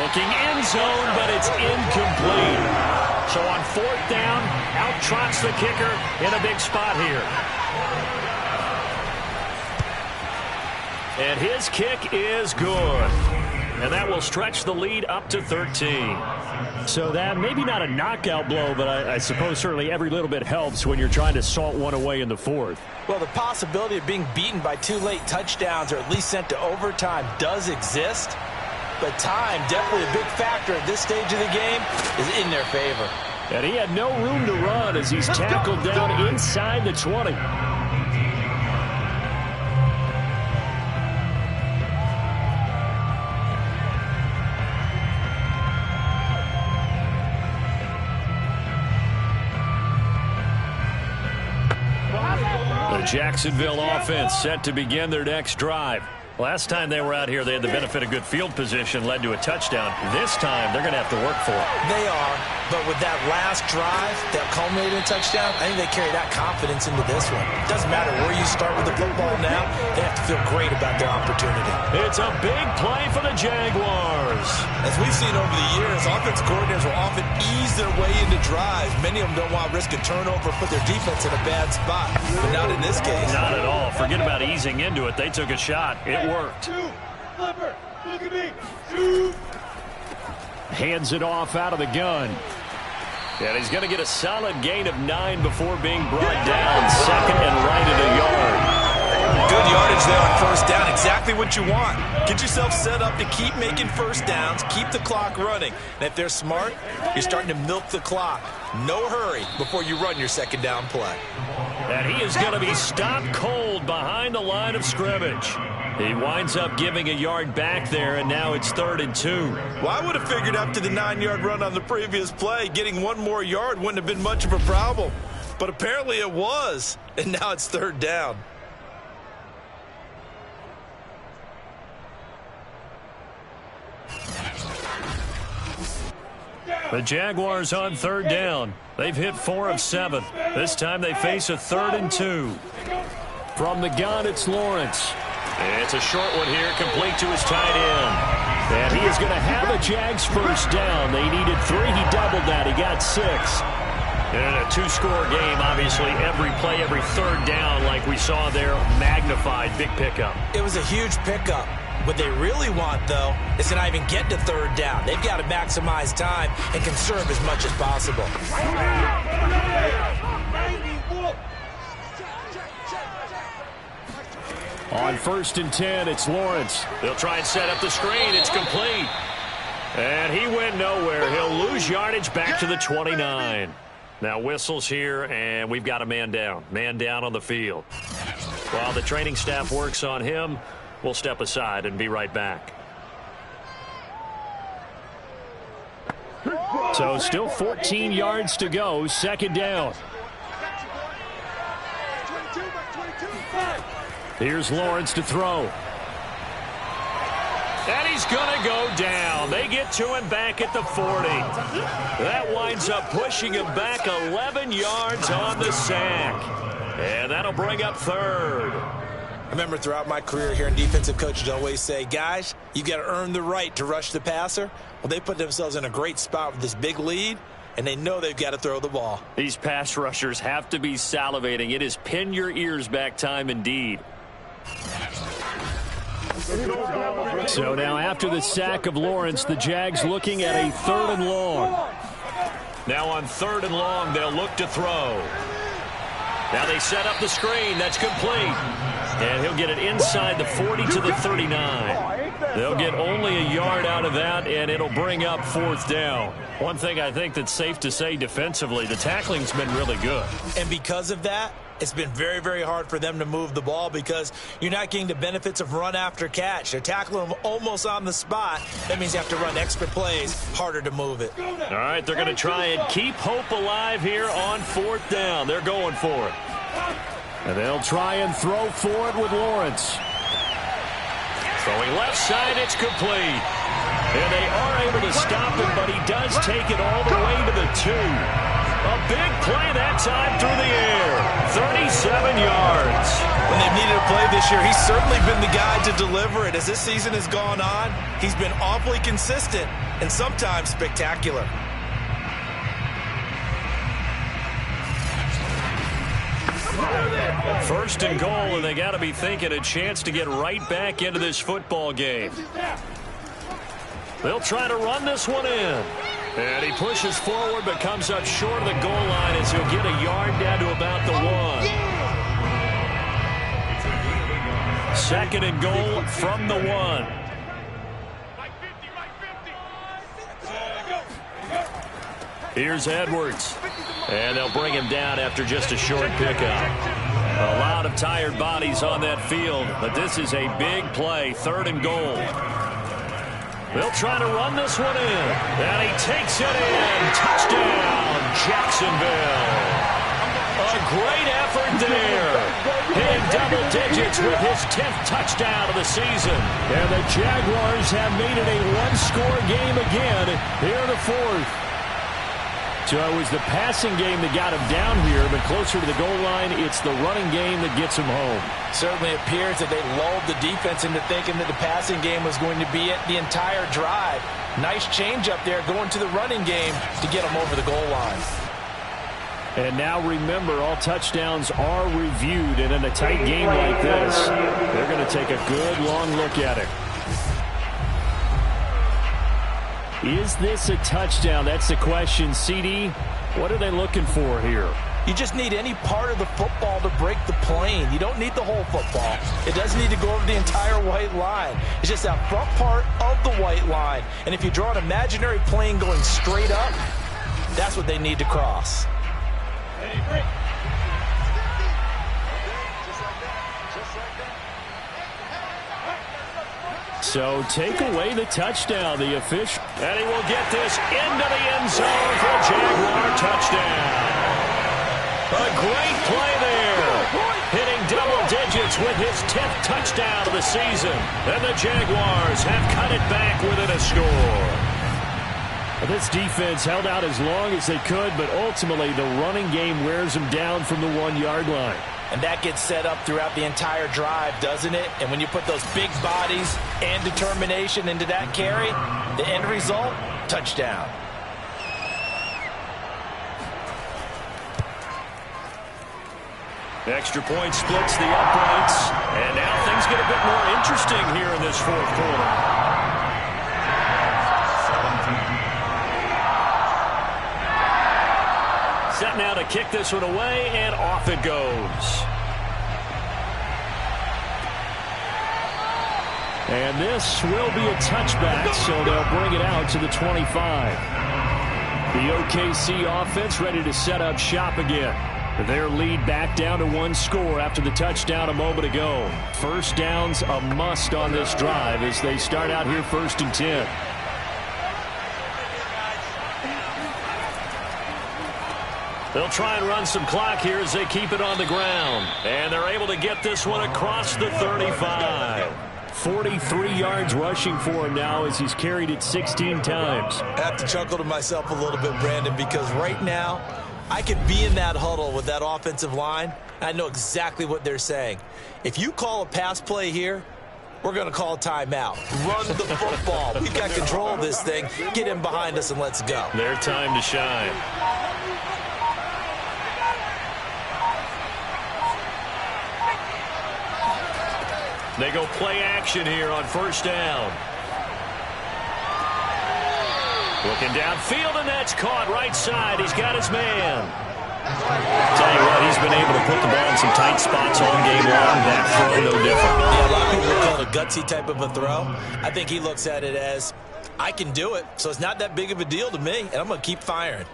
Looking end zone, but it's incomplete. So on 4th down, out trots the kicker in a big spot here. And his kick is good. And that will stretch the lead up to 13. So that maybe not a knockout blow, but I suppose certainly every little bit helps when you're trying to salt one away in the fourth. Well, the possibility of being beaten by 2 late touchdowns or at least sent to overtime does exist. But time, definitely a big factor at this stage of the game, is in their favor. And he had no room to run as he's tackled down inside the 20. The Jacksonville offense set to begin their next drive. Last time they were out here, they had the benefit of good field position, led to a touchdown. This time, they're going to have to work for it. They are, but with that last drive that culminated in a touchdown, I think they carry that confidence into this one. It doesn't matter where you start with the football now. They have to feel great about their opportunity. It's a big play for the Jaguars. As we've seen over the years, offensive coordinators will often ease their way into drives. Many of them don't want to risk a turnover, put their defense in a bad spot, but not in this case. Not at all. Forget about easing into it. They took a shot. It worked. Flipper, look at me. Shoot. Hands it off out of the gun. And he's going to get a solid gain of 9 before being brought down. Second and right at a yard. Good yardage there on first down. Exactly what you want. Get yourself set up to keep making first downs, keep the clock running. And if they're smart, you're starting to milk the clock. No hurry before you run your second down play. And he is going to be stopped cold behind the line of scrimmage. He winds up giving a yard back there, and now it's 3rd and 2. Well, I would have figured after the 9-yard run on the previous play, getting one more yard wouldn't have been much of a problem. But apparently it was, and now it's 3rd down. The Jaguars on 3rd down. They've hit 4 of 7. This time they face a 3rd and 2. From the gun, it's Lawrence. It's a short one here, complete to his tight end. And he is going to have a Jags first down. They needed 3. He doubled that. He got 6. And a 2-score game, obviously, every play, every 3rd down, like we saw there, magnified, big pickup. It was a huge pickup. What they really want, though, is to not even get to 3rd down. They've got to maximize time and conserve as much as possible. On 1st and 10, it's Lawrence. They'll try and set up the screen. It's complete. And he went nowhere. He'll lose yardage back to the 29. Now whistles here, and we've got a man down. Man down on the field. While the training staff works on him, we'll step aside and be right back. So still 14 yards to go. 2nd down. Here's Lawrence to throw. And he's going to go down. They get to him back at the 40. That winds up pushing him back 11 yards on the sack. And that'll bring up 3rd. I remember throughout my career hearing defensive coaches always say, guys, you got to earn the right to rush the passer. Well, they put themselves in a great spot with this big lead, and they know they've got to throw the ball. These pass rushers have to be salivating. It is pin your ears back time indeed. So now after the sack of Lawrence, the Jags looking at a 3rd and long. Now on 3rd and long, they'll look to throw. Now they set up the screen. That's complete. And he'll get it inside the 40 to the 39. They'll get only a yard out of that, and it'll bring up 4th down. One thing I think that's safe to say defensively, the tackling's been really good. And because of that, it's been very, very hard for them to move the ball because you're not getting the benefits of run after catch. They're tackling them almost on the spot. That means you have to run extra plays, harder to move it. All right, they're going to try and keep hope alive here on 4th down. They're going for it. And they'll try and throw for it with Lawrence. Throwing left side, it's complete. And they are able to stop him, but he does take it all the way to the 2. A big play that time through the air. 37 yards. When they've needed a play this year, he's certainly been the guy to deliver it. As this season has gone on, he's been awfully consistent and sometimes spectacular. First and goal, and they got to be thinking a chance to get right back into this football game. They'll try to run this one in. And he pushes forward but comes up short of the goal line as he'll get a yard down to about the 1. Second and goal from the 1. Here's Edwards. And they'll bring him down after just a short pickup. A lot of tired bodies on that field, but this is a big play. Third and goal. They'll try to run this one in. And he takes it in. Touchdown, Jacksonville. A great effort there. Hitting double digits with his 10th touchdown of the season. And the Jaguars have made it a one-score game again here in the 4th. So it was the passing game that got him down here, but closer to the goal line, it's the running game that gets him home. Certainly appears that they lulled the defense into thinking that the passing game was going to be it the entire drive. Nice change up there going to the running game to get them over the goal line. And now remember, all touchdowns are reviewed, and in a tight game like this, they're going to take a good long look at it. Is this a touchdown? That's the question. CD, what are they looking for here? You just need any part of the football to break the plane. You don't need the whole football. It doesn't need to go over the entire white line. It's just that front part of the white line. And if you draw an imaginary plane going straight up, that's what they need to cross. So take away the touchdown, the official. And he will get this into the end zone for a Jaguar touchdown. A great play there. Hitting double digits with his 10th touchdown of the season. And the Jaguars have cut it back within a score. This defense held out as long as they could, but ultimately the running game wears them down from the 1-yard line. And that gets set up throughout the entire drive, doesn't it? And when you put those big bodies and determination into that carry, the end result, touchdown. Extra point splits the uprights. And now things get a bit more interesting here in this 4th quarter. Set now to kick this one away, and off it goes. And this will be a touchback, so they'll bring it out to the 25. The OKC offense ready to set up shop again. Their lead back down to 1 score after the touchdown a moment ago. First down's a must on this drive as they start out here 1st and 10. They'll try and run some clock here as they keep it on the ground. And they're able to get this one across the 35. 43 yards rushing for him now as he's carried it 16 times. I have to chuckle to myself a little bit, Brandon, because right now I could be in that huddle with that offensive line. I know exactly what they're saying. If you call a pass play here, we're going to call a timeout. Run the football. We've got control of this thing. Get in behind us and let's go. Their time to shine. They go play action here on 1st down. Looking downfield, and that's caught right side. He's got his man. Tell you what, he's been able to put the ball in some tight spots all game long. That throw, no different. Yeah, a lot of people call it a gutsy type of a throw. I think he looks at it as, I can do it, so it's not that big of a deal to me, and I'm going to keep firing.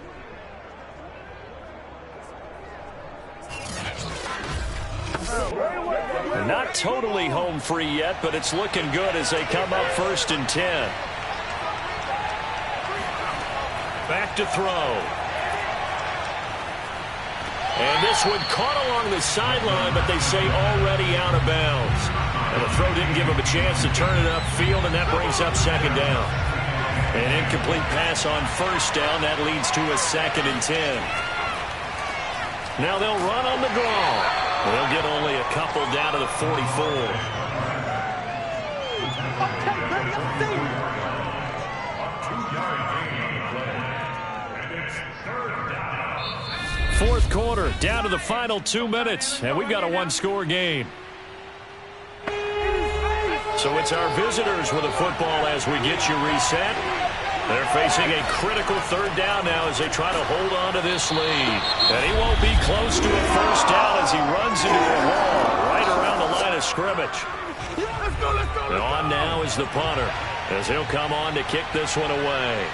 Not totally home free yet, but it's looking good as they come up 1st and 10. Back to throw. And this one caught along the sideline, but they say already out of bounds. And the throw didn't give him a chance to turn it upfield, and that brings up 2nd down. An incomplete pass on 1st down. That leads to a 2nd and 10. Now they'll run on the draw. They'll get only a couple down to the 44. Fourth quarter, down to the final 2 minutes, and we've got a one-score game. So it's our visitors with the football as we get you reset. They're facing a critical third down now as they try to hold on to this lead. And he won't be close to a first down as he runs into a wall right around the line of scrimmage. And on now is the punter as he'll come on to kick this one away.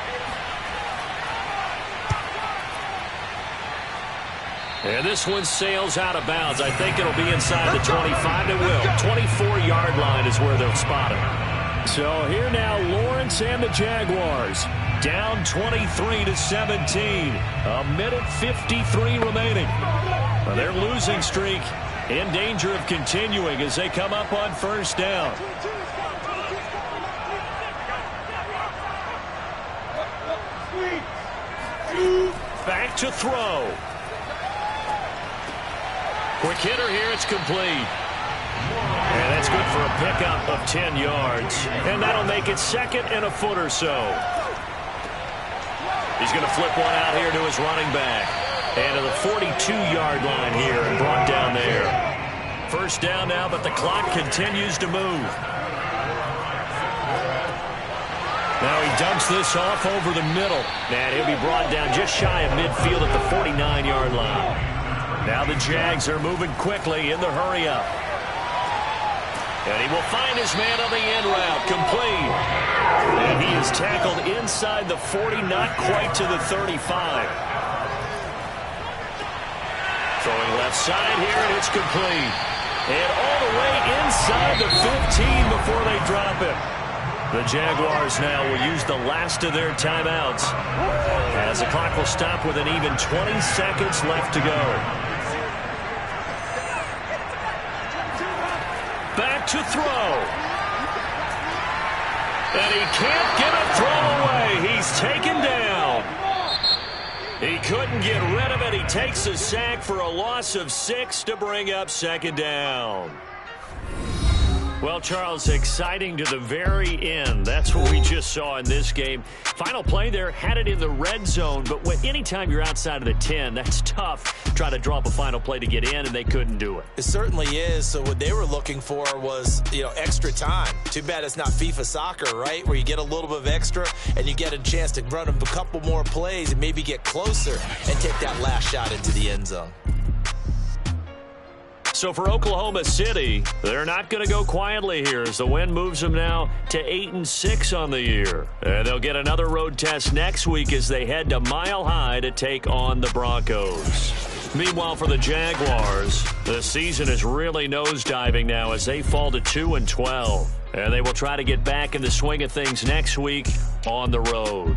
And this one sails out of bounds. I think it'll be inside the 25. It will. 24-yard line is where they'll spot it. So here now, Lawrence and the Jaguars down 23-17. A minute 53 remaining. Well, their losing streak in danger of continuing as they come up on first down. Back to throw. Quick hitter here, it's complete. And that's good for a pickup of 10 yards. And that'll make it second and a foot or so. He's going to flip one out here to his running back. And to the 42-yard line here and brought down there. First down now, but the clock continues to move. Now he dumps this off over the middle. And he'll be brought down just shy of midfield at the 49-yard line. Now the Jags are moving quickly in the hurry-up. And he will find his man on the end route, complete. And he is tackled inside the 40, not quite to the 35. Throwing left side here, and it's complete. And all the way inside the 15 before they drop it. The Jaguars now will use the last of their timeouts as the clock will stop with an even 20 seconds left to go. Back to throw. And he can't get a throw away. He's taken down. He couldn't get rid of it. He takes a sack for a loss of 6 to bring up second down. Well, Charles, exciting to the very end. That's what we just saw in this game. Final play there, had it in the red zone, but anytime you're outside of the 10, that's tough. Try to draw up a final play to get in, and they couldn't do it. It certainly is. So what they were looking for was, extra time. Too bad it's not FIFA soccer, right, where you get a little bit of extra and you get a chance to run a couple more plays and maybe get closer and take that last shot into the end zone. So for Oklahoma City, they're not going to go quietly here as the win moves them now to 8-6 on the year. And they'll get another road test next week as they head to Mile High to take on the Broncos. Meanwhile, for the Jaguars, the season is really nosediving now as they fall to 2-12. And they will try to get back in the swing of things next week on the road.